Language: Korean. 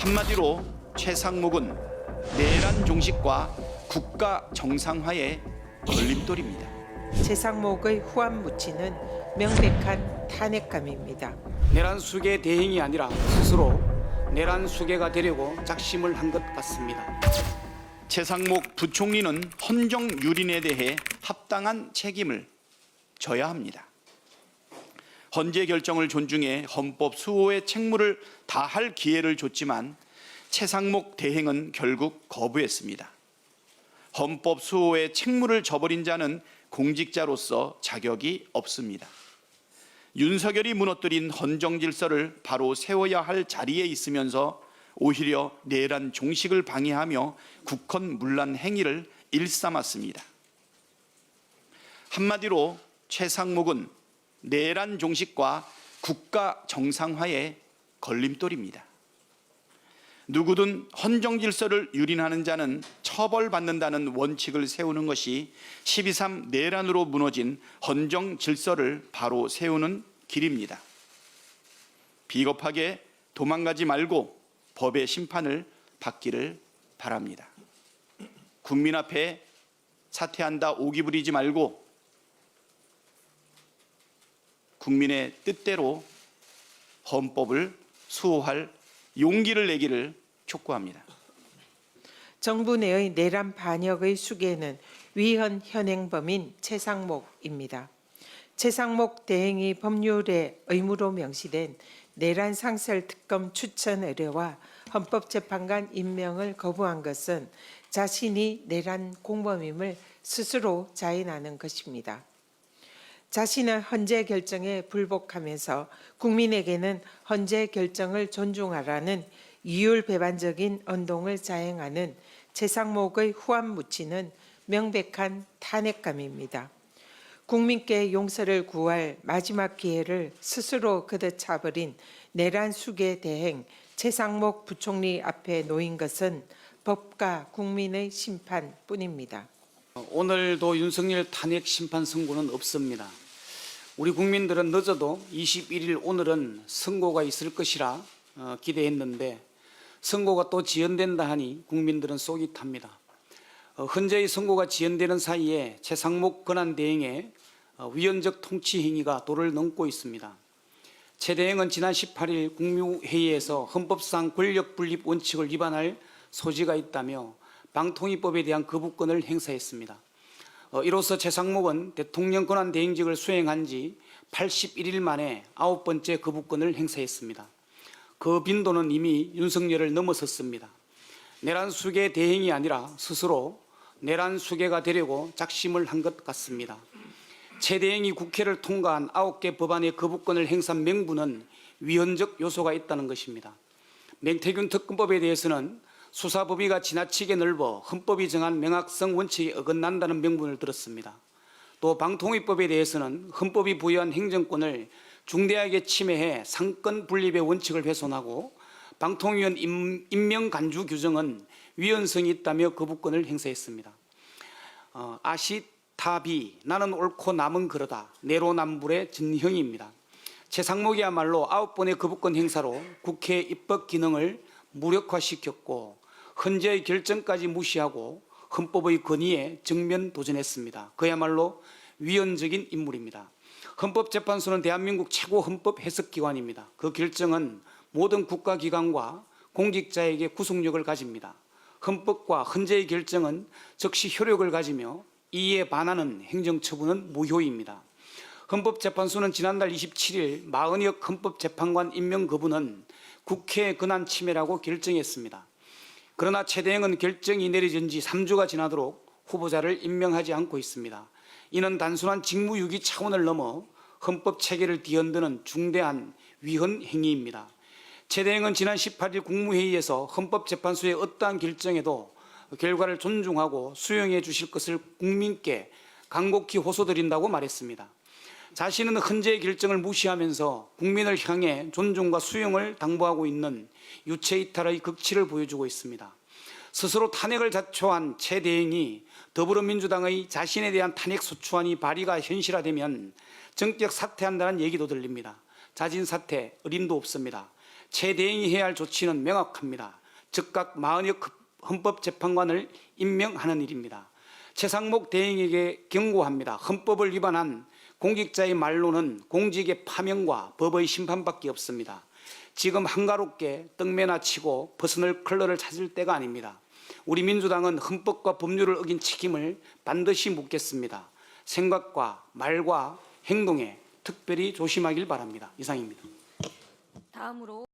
한마디로 최상목은 내란 종식과 국가 정상화의 걸림돌입니다. 최상목의 후안 묻히는 명백한 탄핵감입니다. 내란 수계 대행이 아니라 스스로 내란 수계가 되려고 작심을 한 것 같습니다. 최상목 부총리는 헌정 유린에 대해 합당한 책임을 져야 합니다. 헌재 결정을 존중해 헌법 수호의 책무를 다할 기회를 줬지만 최상목 대행은 결국 거부했습니다. 헌법 수호의 책무를 저버린 자는 공직자로서 자격이 없습니다. 윤석열이 무너뜨린 헌정 질서를 바로 세워야 할 자리에 있으면서 오히려 내란 종식을 방해하며 국헌 문란 행위를 일삼았습니다. 한마디로 최상목은 내란 종식과 국가 정상화의 걸림돌입니다. 누구든 헌정 질서를 유린하는 자는 처벌받는다는 원칙을 세우는 것이 12.3 내란으로 무너진 헌정 질서를 바로 세우는 길입니다. 비겁하게 도망가지 말고 법의 심판을 받기를 바랍니다. 국민 앞에 사퇴한다 오기 부리지 말고 국민의 뜻대로 헌법을 수호할 용기를 내기를 촉구합니다. 정부 내의 내란 반역의 수괴는 위헌 현행범인 최상목입니다. 최상목 대행이 법률에 의무로 명시된 내란 상설 특검 추천 의뢰와 헌법재판관 임명을 거부한 것은 자신이 내란 공범임을 스스로 자인하는 것입니다. 자신의 헌재 결정에 불복하면서 국민에게는 헌재 결정을 존중하라는 이율배반적인 언동을 자행하는 최상목의 후안 묻히는 명백한 탄핵감입니다. 국민께 용서를 구할 마지막 기회를 스스로 걷어차버린 내란 수괴 대행 최상목 부총리 앞에 놓인 것은 법과 국민의 심판뿐입니다. 오늘도 윤석열 탄핵 심판 선고는 없습니다. 우리 국민들은 늦어도 21일 오늘은 선고가 있을 것이라 기대했는데 선고가 또 지연된다 하니 국민들은 속이 탑니다. 헌재의 선고가 지연되는 사이에 최상목 권한대행의 위헌적 통치 행위가 도를 넘고 있습니다. 최 대행은 지난 18일 국무회의에서 헌법상 권력 분립 원칙을 위반할 소지가 있다며 방통위법에 대한 거부권을 행사했습니다. 이로써 최상목은 대통령 권한 대행직을 수행한 지 81일 만에 9번째 거부권을 행사했습니다. 그 빈도는 이미 윤석열을 넘어섰습니다. 내란 수괴 대행이 아니라 스스로 내란 수괴가 되려고 작심을 한 것 같습니다. 최 대행이 국회를 통과한 9개 법안의 거부권을 행사한 명분은 위헌적 요소가 있다는 것입니다. 맹태균 특검법에 대해서는 수사 범위가 지나치게 넓어 헌법이 정한 명확성 원칙에 어긋난다는 명분을 들었습니다. 또 방통위법에 대해서는 헌법이 부여한 행정권을 중대하게 침해해 상권 분립의 원칙을 훼손하고 방통위원 임명 간주 규정은 위헌성이 있다며 거부권을 행사했습니다. 아시타비 나는 옳고 남은 그러다 내로남불의 진형입니다. 최상목이야말로 9번의 거부권 행사로 국회 입법 기능을 무력화시켰고 헌재의 결정까지 무시하고 헌법의 권위에 정면 도전했습니다. 그야말로 위헌적인 인물입니다. 헌법재판소는 대한민국 최고 헌법 해석기관입니다. 그 결정은 모든 국가기관과 공직자에게 구속력을 가집니다. 헌법과 헌재의 결정은 즉시 효력을 가지며 이에 반하는 행정처분은 무효입니다. 헌법재판소는 지난달 27일 마은혁 헌법재판관 임명 거부는 국회 권한 침해라고 결정했습니다. 그러나 최 대행은 결정이 내려진 지 3주가 지나도록 후보자를 임명하지 않고 있습니다. 이는 단순한 직무유기 차원을 넘어 헌법 체계를 뒤흔드는 중대한 위헌 행위입니다. 최 대행은 지난 18일 국무회의에서 헌법재판소의 어떠한 결정에도 결과를 존중하고 수용해 주실 것을 국민께 간곡히 호소드린다고 말했습니다. 자신은 헌재의 결정을 무시하면서 국민을 향해 존중과 수용을 당부하고 있는 유체이탈의 극치를 보여주고 있습니다. 스스로 탄핵을 자초한 최 대행이 더불어민주당의 자신에 대한 탄핵 소추안이 발의가 현실화되면 정격 사퇴한다는 얘기도 들립니다. 자진 사퇴 어림도 없습니다. 최 대행이 해야 할 조치는 명확합니다. 즉각 마은혁 헌법재판관을 임명하는 일입니다. 최상목 대행에게 경고합니다. 헌법을 위반한 공직자의 말로는 공직의 파면과 법의 심판밖에 없습니다. 지금 한가롭게 떡매나 치고 벗어날 컬러를 찾을 때가 아닙니다. 우리 민주당은 헌법과 법률을 어긴 책임을 반드시 묻겠습니다. 생각과 말과 행동에 특별히 조심하길 바랍니다. 이상입니다. 다음으로